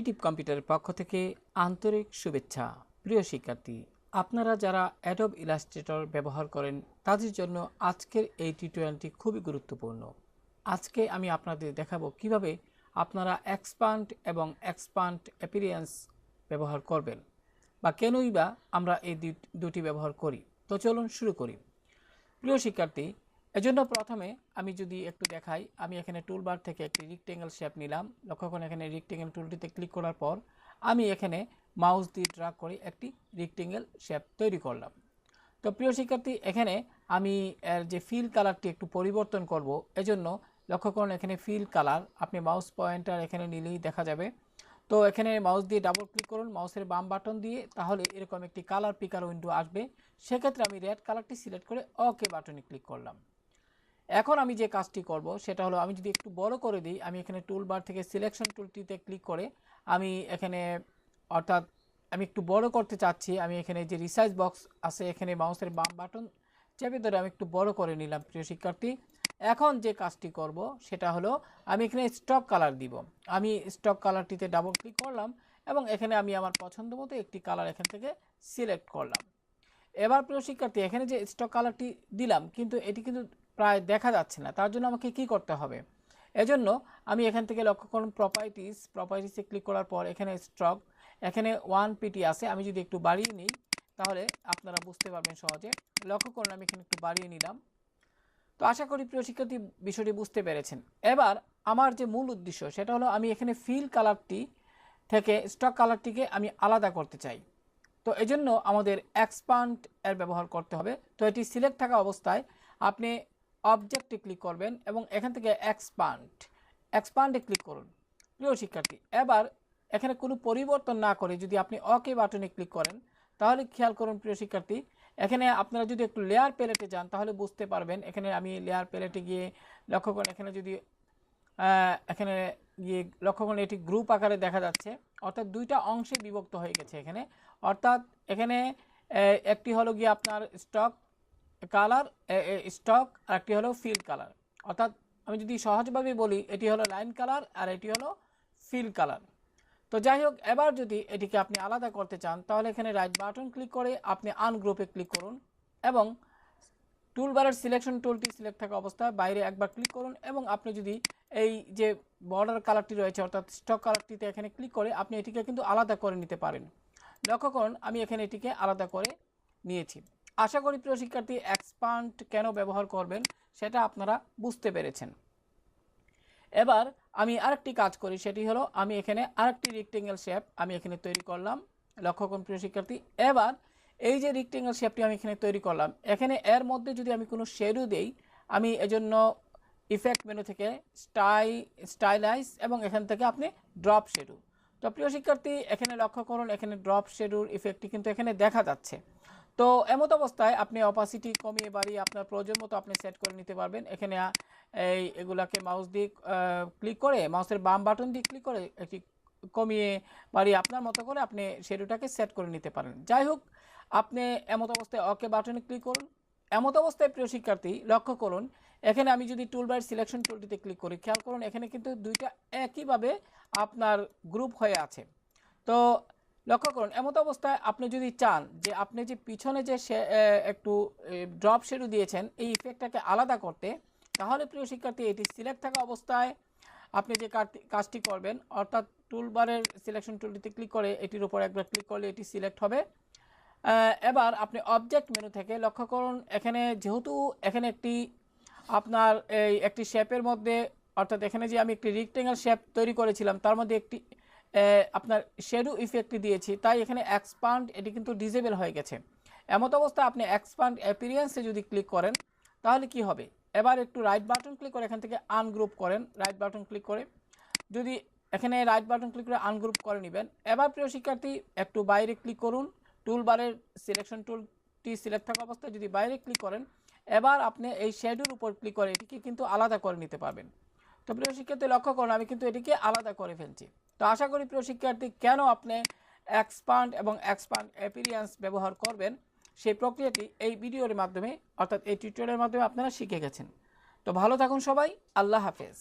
Creative কম্পিউটারের পক্ষ থেকে আন্তরিক শুভেচ্ছা। প্রিয় শিক্ষার্থী, আপনারা যারা অ্যাডোব ইলাস্ট্রেটর ব্যবহার করেন তাদের জন্য আজকের এই টিউটোরিয়ালটি খুবই গুরুত্বপূর্ণ। আজকে আমি আপনাদের দেখাবো কিভাবে আপনারা এক্সপান্ড এবং এক্সপান্ড অ্যাপিয়ারেন্স ব্যবহার করবেন বা কেনই বা আমরা এই দুটি ব্যবহার করি। তো চলুন শুরু করি। প্রিয় শিক্ষার্থী, এজন্য প্রথমে আমি যদি একটু দেখাই, আমি এখানে টুলবার থেকে একটি রেক্টেঙ্গেল শেপ নিলাম। লক্ষ্য করুন এখানে রেক্টেঙ্গেল টুলটিতে ক্লিক করার পর আমি এখানে মাউস দিয়ে ড্র্যাগ করে একটি রেক্টেঙ্গেল শেপ তৈরি করলাম। তো প্রিয় শিক্ষার্থী, এখানে আমি এর যে ফিল কালারটি একটু পরিবর্তন করব। এজন্য লক্ষ্য করুন এখানে ফিল কালার, আপনি মাউস পয়েন্টার এখানে নিলেই দেখা যাবে। তো এখানে মাউস দিয়ে ডাবল ক্লিক করুন মাউসের বাম বাটন দিয়ে, তাহলে এরকম একটি কালার পিকার উইন্ডো আসবে। সেক্ষেত্রে আমি রেড কালারটি সিলেক্ট করে ওকে বাটনে ক্লিক করলাম। এখন আমি যে কাজটি করব সেটা হলো, আমি যদি একটু বড় করে দিই, আমি এখানে টুলবার থেকে সিলেকশন টুলটিতে ক্লিক করে আমি এখানে অর্থাৎ আমি একটু বড় করতে চাচ্ছি। আমি এখানে যে রিসাইজ বক্স আছে এখানে মাউসের বাম বাটন চেপে ধরে আমি একটু বড় করে নিলাম। প্রিয় শিক্ষার্থী, এখন যে কাজটি করব সেটা হলো, আমি এখানে স্টক কালার দিব। আমি স্টক কালারটিতে ডাবল ক্লিক করলাম এবং এখানে আমি আমার পছন্দ মতো একটি কালার এখান থেকে সিলেক্ট করলাম। এবার প্রিয় শিক্ষার্থী, এখানে যে স্টক কালারটি দিলাম কিন্তু এটি কিন্তু প্রায় দেখা যাচ্ছে না। তার জন্য আমাকে কি করতে হবে? এজন্য আমি এখান থেকে লক্ষ্য করুন প্রপার্টিসে ক্লিক করার পর এখানে স্টক, এখানে 1pt আছে। আমি যদি একটু বাড়িয়ে নিই তাহলে আপনারা বুঝতে পারবেন সহজে। লক্ষ্য করুন আমি এখানে একটু বাড়িয়ে নিলাম। তো আশা করি প্রিয় শিক্ষার্থী বিষয়টি বুঝতে পেরেছেন। এবার আমার যে মূল উদ্দেশ্য সেটা হলো, আমি এখানে ফিল কালারটি থেকে স্টক কালারটিকে আমি আলাদা করতে চাই। তো এজন্য আমাদের এক্সপান্ড এর ব্যবহার করতে হবে। তো এটি সিলেক্ট থাকা অবস্থায় আপনি অবজেক্টে ক্লিক করবেন এবং এখান থেকে এক্সপান্ডে ক্লিক করুন। প্রিয় শিক্ষার্থী, এবার এখানে কোনো পরিবর্তন না করে যদি আপনি ওকে বাটনে ক্লিক করেন তাহলে খেয়াল করুন প্রিয় শিক্ষার্থী, এখানে আপনারা যদি একটু লেয়ার প্যালেটে যান তাহলে বুঝতে পারবেন। এখানে আমি লেয়ার প্যালেটে গিয়ে লক্ষ্য করেন এখানে যদি এখানে গিয়ে লক্ষ্য করুন এটি গ্রুপ আকারে দেখা যাচ্ছে, অর্থাৎ দুইটা অংশে বিভক্ত হয়ে গেছে এখানে। অর্থাৎ এখানে একটি হলো গিয়ে আপনার স্টক কালার স্টক আর একটি হলো ফিল কালার। অর্থাৎ আমি যদি সহজভাবে বলি, এটি হলো লাইন কালার আর এটি হলো ফিল কালার। তো যাই হোক, এবার যদি এটিকে আপনি আলাদা করতে চান তাহলে এখানে রাইট বাটন ক্লিক করে আপনি আনগ্রুপে ক্লিক করুন এবং টুলবারের সিলেকশন টুলটি সিলেক্ট থাকা অবস্থায় বাইরে একবার ক্লিক করুন এবং আপনি যদি এই যে বর্ডার কালারটি রয়েছে অর্থাৎ স্টক কালারটিতে এখানে ক্লিক করে আপনি এটিকে কিন্তু আলাদা করে নিতে পারেন। লক্ষ্য করুন আমি এখানে এটিকে আলাদা করে নিয়েছি। আশা করি প্রিয় শিক্ষার্থী এক্সপান্ড কেন ব্যবহার করবেন সেটা আপনারা বুঝতে পেরেছেন। এবার আমি আরেকটি কাজ করি, সেটি হলো আমি এখানে আরেকটি রেক্টেঙ্গেল শেপ আমি এখানে তৈরি করলাম। লক্ষ্য করুন প্রিয় শিক্ষার্থী, এবার এই যে রেক্টেঙ্গেল শেপটি আমি এখানে তৈরি করলাম, এখানে এর মধ্যে যদি আমি কোনো শেডো দেই, আমি এজন্য ইফেক্ট মেনু থেকে স্টাইলাইজ এবং এখান থেকে আপনি ড্রপ শেডো। তো প্রিয় শিক্ষার্থী, এখানে লক্ষ্য করুন এখানে ড্রপ শেডোর ইফেক্টটি কিন্তু এখানে দেখা যাচ্ছে। তো এমত অবস্থায় আপনি অপাসিটি কমিয়ে বাড়িয়ে আপনার প্রয়োজন মতো আপনি সেট করে নিতে পারবেন। এখানে এগুলাকে মাউস দিয়ে ক্লিক করে মাউসের বাম বাটন দিয়ে ক্লিক করে একটি কমিয়ে বাড়িয়ে আপনার মতো করে আপনি শেডোটাকে সেট করে নিতে পারেন। যাই হোক, আপনি এমত অবস্থায় ওকে বাটনে ক্লিক করুন। এমত অবস্থায় প্রিয় শিক্ষার্থী লক্ষ্য করুন এখানে আমি যদি টুলবার সিলেকশন টুলটিতে ক্লিক করি, খেয়াল করুন এখানে কিন্তু দুইটা একইভাবে আপনার গ্রুপ হয়ে আছে। তো লক্ষ্য করুন এমত অবস্থায় আপনি যদি চান যে আপনি যে পিছনে যে একটু ড্রপ শেডো দিয়েছেন এই ইফেক্টটাকে আলাদা করতে, তাহলে প্রিয় শিক্ষার্থী এটি সিলেক্ট থাকা অবস্থায় আপনি যে কাজটি করবেন অর্থাৎ টুলবারের সিলেকশন টুলটিতে ক্লিক করে এটির উপর একবার ক্লিক করলে এটি সিলেক্ট হবে। এবার আপনি অবজেক্ট মেনু থেকে লক্ষ্য করুন এখানে যেহেতু এখানে একটি আপনার এই একটি শেপের মধ্যে অর্থাৎ এখানে যে আমি একটি রেক্টেঙ্গেল শেপ তৈরি করেছিলাম তার মধ্যে একটি আপনার শেডো ইফেক্টটি দিয়েছি, তাই এখানে এক্সপান্ড এটি কিন্তু ডিসেবল হয়ে গেছে। এমত অবস্থায় আপনি এক্সপান্ড অ্যাপিয়ারেন্সে যদি ক্লিক করেন তাহলে কি হবে, এবার একটু রাইট বাটন ক্লিক করে এখান থেকে আনগ্রুপ করেন। রাইট বাটন ক্লিক করে যদি এখানে রাইট বাটন ক্লিক করে আনগ্রুপ করে নেবেন। এবার প্রিয় শিক্ষার্থী একটু বাইরে ক্লিক করুন, টুলবারের সিলেকশন টুলটি সিলেক্ট থাকা অবস্থায় যদি বাইরে ক্লিক করেন, এবার আপনি এই শেডোর উপর ক্লিক করে এটিকে কিন্তু আলাদা করে নিতে পারবেন। তো প্রিয় শিক্ষার্থী লক্ষ্য করুন আমি কিন্তু এটিকে আলাদা করে ফেলছি। তো আশা করি প্রিয় শিক্ষার্থী কেন আপনি এক্সপান্ড এবং এক্সপান্ড অ্যাপিয়ারেন্স ব্যবহার করবেন সেই প্রক্রিয়াটি এই ভিডিওর মাধ্যমে অর্থাৎ এই টিউটোরিয়ালের মাধ্যমে আপনারা শিখে গেছেন। তো ভালো থাকুন সবাই, আল্লাহ হাফেজ।